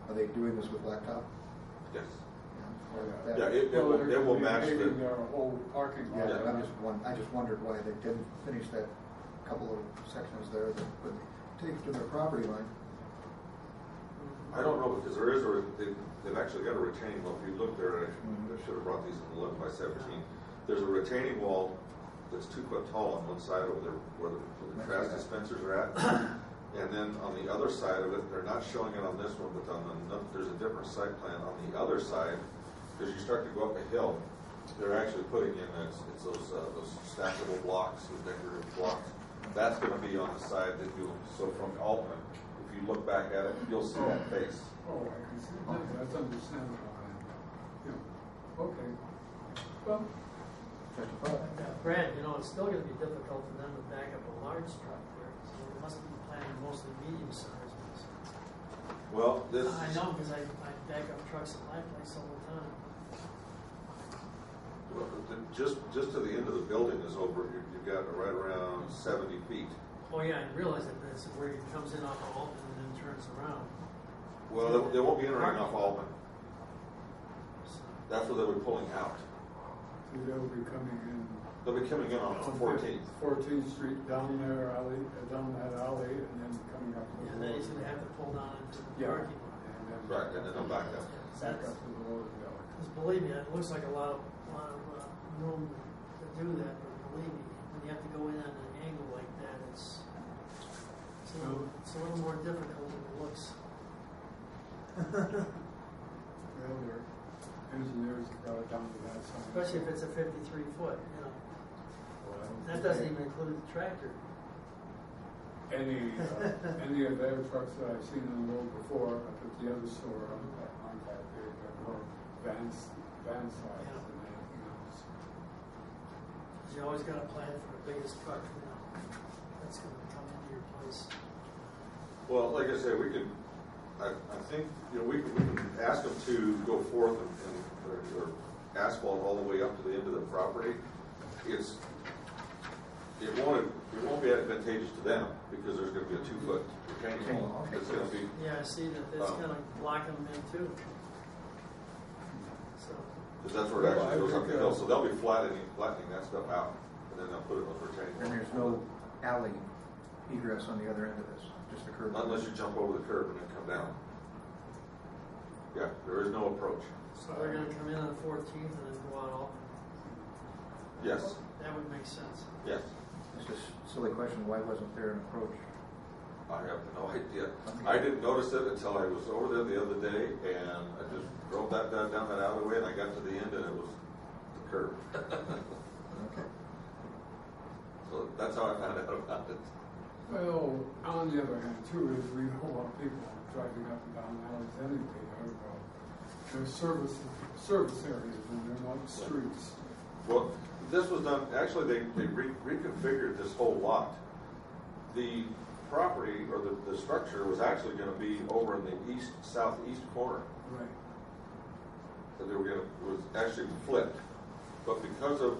Are they doing this with blacktop? Yes. Yeah, It will match the their whole parking lot. yeah. I just wondered why they didn't finish that couple of sections there that would take to their property line. I don't know, because there is they've actually got a retaining wall. If you look there, I should have brought these in 11 by 17. There's a retaining wall that's 2 foot tall on one side over there where the trash dispensers are at. And then on the other side of it, they're not showing it on this one, but there's a different site plan on the other side. Because you start to go up a hill, they're actually putting in it's those stackable blocks, the decorative blocks. That's going to be on the side that so from Altman, if you look back at it, you'll see that face. Oh, I can see. That's understandable. Yeah. Okay. Well, Brad, it's still going to be difficult for them to back up a large truck there, so they must be planning mostly medium-sized ones. Well, I know because I back up trucks at my place all the time. Well, just to the end of the building is over. You've got right around 70 feet. Oh yeah, I realize that, but it's where he comes in off of Altman and then turns around. Well, they won't be entering off Altman. That's where they'll be pulling out. so they'll be coming in. They'll be coming in on 14th. 14th Street, down there, down that alley, and then coming up. And then he's going to have to pull down into the parking lot. Right, and then they'll back up. Back up to the lower gallery. Because believe me, it looks like a lot of room to do that, but believe me, when you have to go in at an angle like that, it's a little more difficult than it looks. Well, their engineers have got it down to that size. Especially if it's a 53 foot, Well, That doesn't even include the tractor. any of their trucks that I've seen on the road before up at the other store aren't that big. They're more van size than anything else. You always got to plan for the biggest truck, that's going to come into your place. Well, like I said, we could. I think we can ask them to go forth or asphalt all the way up to the end of the property. It won't be advantageous to them because there's going to be a 2 foot retaining wall. It's going to be. Yeah, I see that that's going to block them in too. So. Because that's where it actually goes up the hill, so they'll be flattening that stuff out, and then they'll put it on the retaining wall. And there's no alley egress on the other end of this, just the curb. Unless you jump over the curb and then come down. Yeah, there is no approach. So they're going to come in on 14th and then go out all. Yes. That would make sense. Yes. It's just a silly question, why wasn't there an approach? I have no idea. I didn't notice it until I was over there the other day, and I just drove down that alleyway, and I got to the end, and it was the curb. Okay. So that's how I found out about it. Well, on the other hand, too, is we know a lot of people driving up and down alleys anyway. They're service areas and they're not streets. Well, this was done, actually they reconfigured this whole lot. The property or the structure was actually going to be over in the southeast corner. Right. So they were going to, was actually flipped. But because of,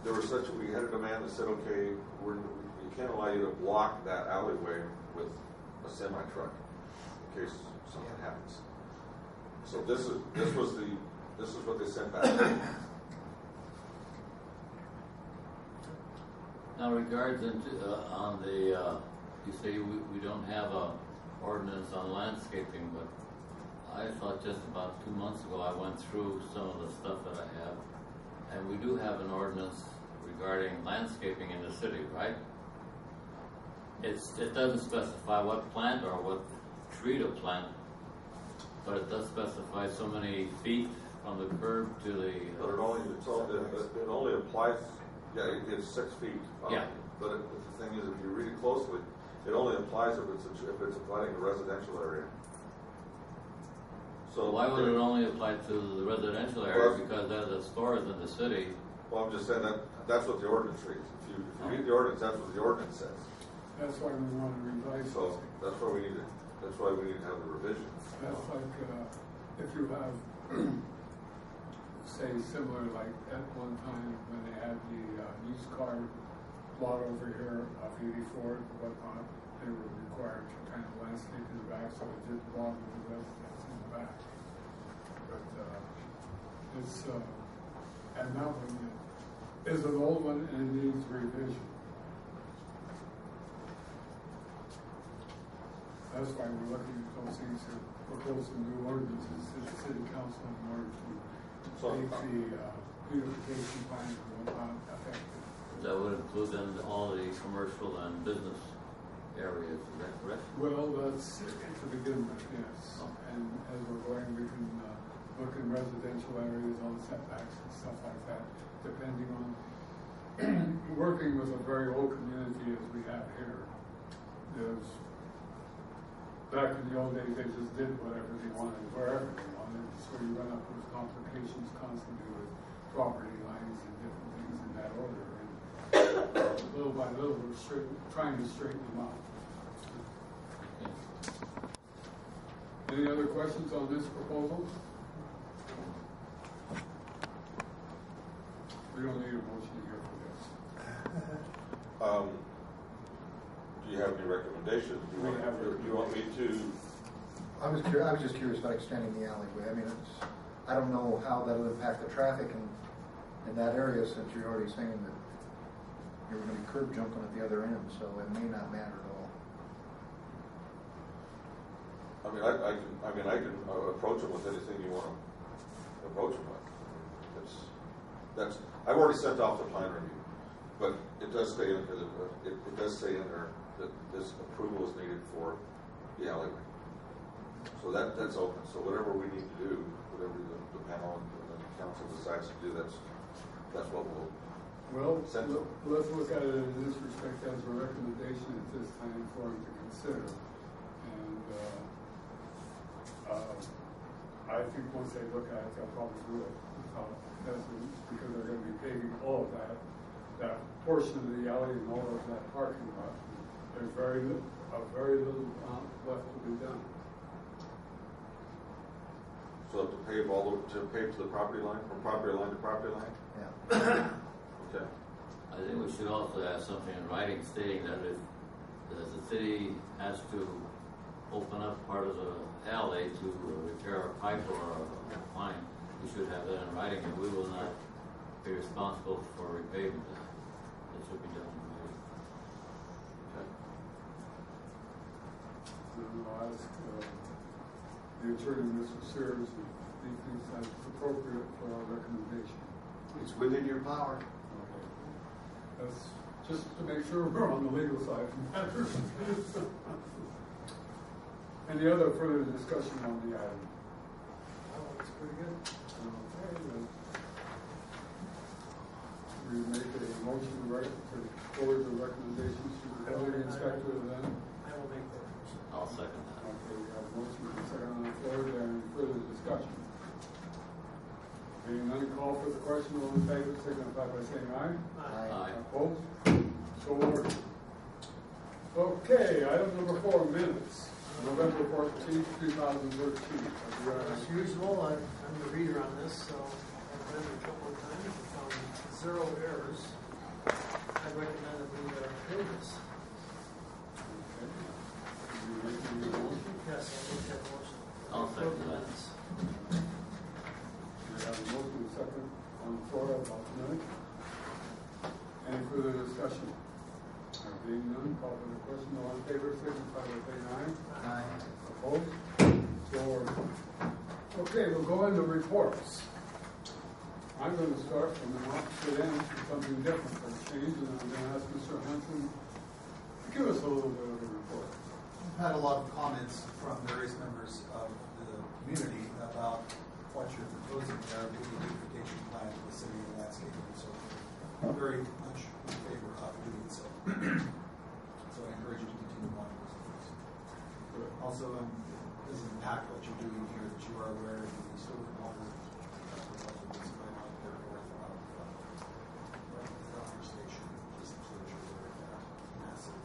we had a demand that said, okay, we can't allow you to block that alleyway with a semi-truck in case something happens. So this is what they sent back. Now, regards on the, you say we don't have a ordinance on landscaping, but I thought just about 2 months ago I went through some of the stuff that I have, and we do have an ordinance regarding landscaping in the city, right? It doesn't specify what plant or what tree to plant, but it does specify so many feet from the curb to the. But it only applies. Yeah, it's 6 feet. Yeah. But the thing is, if you read it closely, it only applies if it's applying a residential area. So why would it only apply to the residential area? Because there's the stores in the city. Well, I'm just saying that's what the ordinance reads. If you read the ordinance, that's what the ordinance says. That's why we want to revise it. So that's why we need to have the revision. That's like if you have, say, similar like at one time when they had the used car lot over here off 84 and whatnot, they were required to kind of landscape in the back so it didn't bother the residents in the back. But it's, and that one is an old one and it needs revision. That's why we're looking at those things to propose some new ordinances to the city council in order to make the beautification plan effective. That would include then all the commercial and business areas, is that correct? Well, that's to begin with, yes. And as we're going, we can look in residential areas on setbacks and stuff like that, depending on working with a very old community as we have here. There's, back in the old days, they just did whatever they wanted, wherever they wanted. So you run up with complications constantly with property lines and different things in that order. And little by little, we're trying to straighten them out. Any other questions on this proposal? We don't need a motion here for this. Do you have any recommendations? Do you want me to? I was just curious about extending the alleyway. I mean, I don't know how that'll impact the traffic in that area, since you're already saying that you're going to be curb jumping at the other end, so it may not matter at all. I can approach them with anything you want to approach them with. I've already sent off the plan review, but it does say in there that this approval is needed for the alleyway. So that's open. So whatever we need to do, whatever the panel and the council decides to do, that's what we'll. Well, send them. let's look at it in this respect as a recommendation at this time for him to consider. And I think once they look at it, they'll probably do it because they're going to be paving all of that portion of the alley and all of that parking lot. There's very little left to be done. So to pave to the property line, from property line to property line? Yeah. Okay. I think we should also have something in writing stating that if the city has to open up part of the alley to repair a pipe or a line, we should have that in writing, and we will not be responsible for repaving that. It should be done in writing. Okay. And I'll ask the attorney, Mr. Sears, if he thinks that's appropriate for our recommendation. It's within your power. Okay. That's just to make sure we're on the legal side of matters. Any other further discussion on the item? Oh, that's pretty good. Okay, then we make a motion to forward the recommendations to the building inspector then. I will make that motion. I'll second that. Okay, we have a motion and a second on the floor. Is there any further discussion? Being none, call for the question. All in favor, signify by saying aye. Aye. Opposed? So ordered. Okay, item number 4, minutes. November 14th, 2013. As usual, I'm the reader on this, so I've read it a couple of times and found 0 errors. I recommend that we approve this. Yes, I'll make that motion. I'll second that. Minutes. We have a motion and a second on the floor about the minutes. Any further discussion? There being none, call for the question. All in favor, signify by saying aye. Aye. Opposed? So ordered. Okay, we'll go into reports. I'm going to start from the opposite end with something different for a change, and I'm going to ask Mr. Hanson to give us a little bit of a report. I've had a lot of comments from various members of the community about what you're proposing there with the beautification plan for the city and landscaping. So I'm very much in favor of doing so. So I encourage you to continue on with this. Also, this is impact what you're doing here, that you are aware of the solar model proposal that's going on there north of the fire station, just so that you're aware of that massive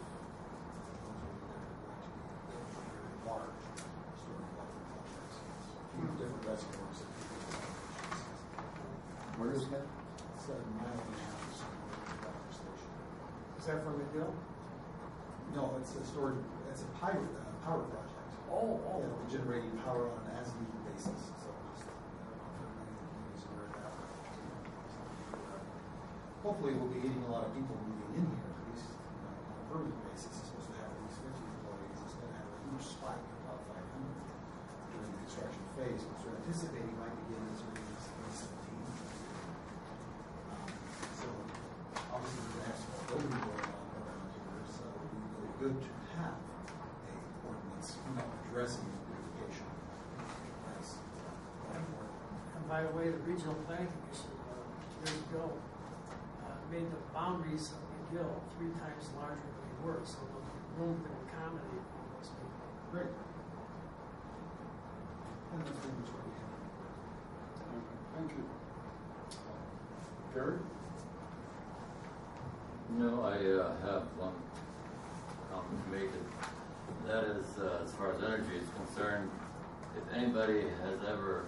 very large stormwater projects. Different reservoirs. Where is that? It's a mile and a half or something from the fire station. Is that from McGill? No, it's a storage, it's a power project. Oh, Yeah, we're generating power on an as-needed basis, so just, I don't know if many communities are aware of that. Hopefully, we'll be getting a lot of people moving in here, at least, on a permanent basis. It's supposed to have at least 50 employees. It's going to have a huge spike of about 500 during the construction phase, which we're anticipating might begin as early as 2017. So, obviously, we're going to have some building going on around here, so it would be really good to have a ordinance, addressing beautification. That's important. and by the way, the regional planning commission, years ago, made the boundaries of McGill 3 times larger than they were, so the room could accommodate all those people. Great. And that's pretty much what we have. Thank you. Gary? No, I have one comment to make. That is, as far as energy is concerned, if anybody has ever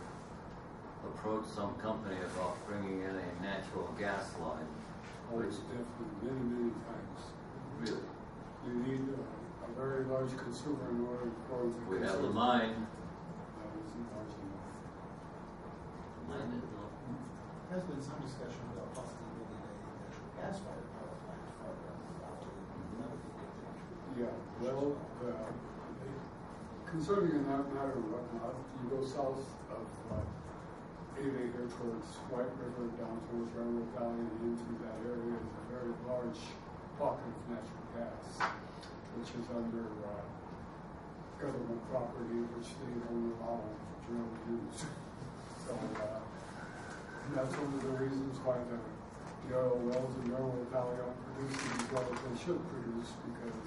approached some company about bringing in a natural gas line, Oh, it's definitely many times. really, You need a very large consumer in order for it to. we have the consume. mine. That isn't large enough. Mine is not. There's been some discussion about possibly building a natural gas-fired power plant farther up the valley. That would be good to. Yeah, well, concerning in that matter and whatnot, you go south of 8 acre towards White River, down towards Railroad Valley, and into that area is a very large pocket of natural gas, which is under government property, which they don't allow drill use. So that's one of the reasons why the oil wells in Railroad Valley aren't producing as well as they should produce, because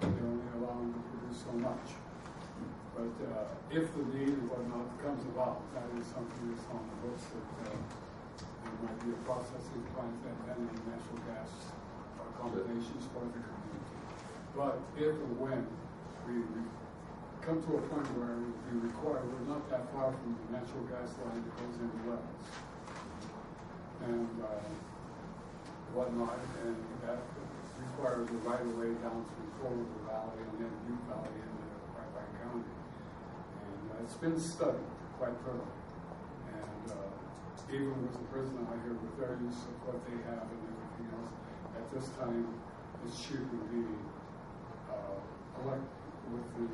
they only allow them to produce so much. But if the need or whatnot comes about, that is something that's on the books, that there might be a processing plant and then natural gas accommodations for the community. But if and when we come to a point where we require, we're not that far from the natural gas line that goes into wells and whatnot, and that requires a right of way down through Fall River Valley and then Butte Valley into White County. It's been studied quite thoroughly, and even with the prison out here, with their use of what they have and everything else, at this time, it's cheaper to be with the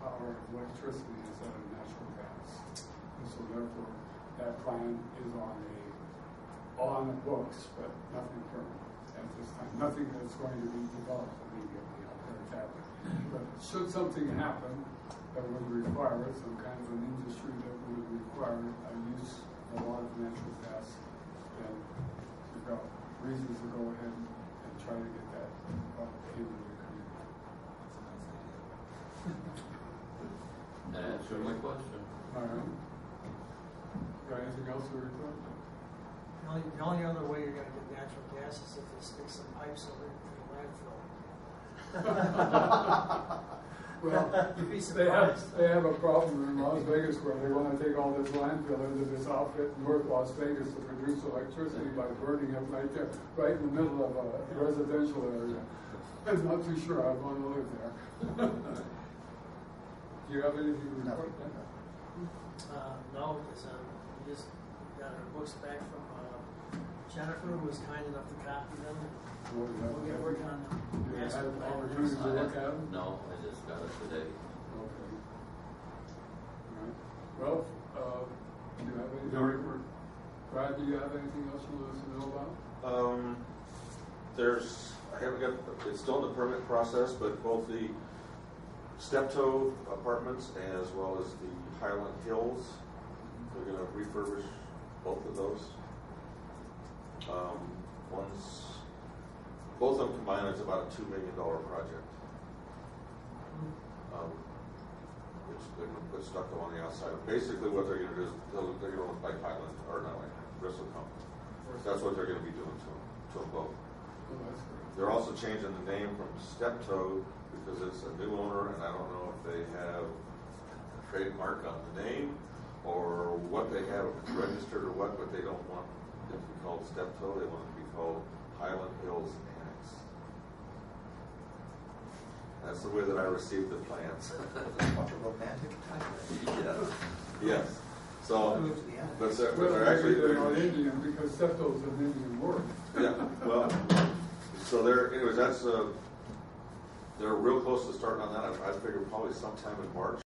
power of electricity instead of natural gas. And so therefore, that plan is on the books, but nothing permanent at this time. Nothing that's going to be developed immediately out there at that. But should something happen that would require it, some kind of an industry that would require a use of a lot of natural gas, then we've got reasons to go ahead and try to get that up into the community. That answered my question. All right. Got anything else to report? The only other way you're going to get natural gas is if they stick some pipes over into the landfill. Well, You'd be they surprised. have a problem in Las Vegas where they want to take all this landfill into this outfit in North Las Vegas to produce electricity by burning it right there, right in the middle of a residential area. I'm not too sure I want to live there. Do you have anything to report? No, because we just got our books back from Jennifer, who was kind enough to copy them. We'll get working on them. Do you have an opportunity to look at them? No, I just got it today. Okay. All right. Well, do you have anything to report? Brad, do you have anything else you want us to know about? I haven't got, it's still in the permit process, but both the Steptoe apartments as well as the Highland Hills, they're going to refurbish both of those. Both of them combined, it's about a $2 million project. Which they're going to put stucco on the outside. Basically, what they're going to do is they're going to look like Highland, or not like Bristlecone. That's what they're going to be doing to them both. Oh, that's great. They're also changing the name from Steptoe because it's a new owner, and I don't know if they have a trademark on the name or what they have, if it's registered or what, but they don't want it to be called Steptoe. They want it to be called Highland Hills Annex. That's the way that I received the plans. What a romantic time. Yes. So, Move to the end. but they're, Well, they're actually, they're not Indian because septo's an Indian word. yeah, well, so they're, anyways, that's, they're real close to starting on that. I figure probably sometime in March.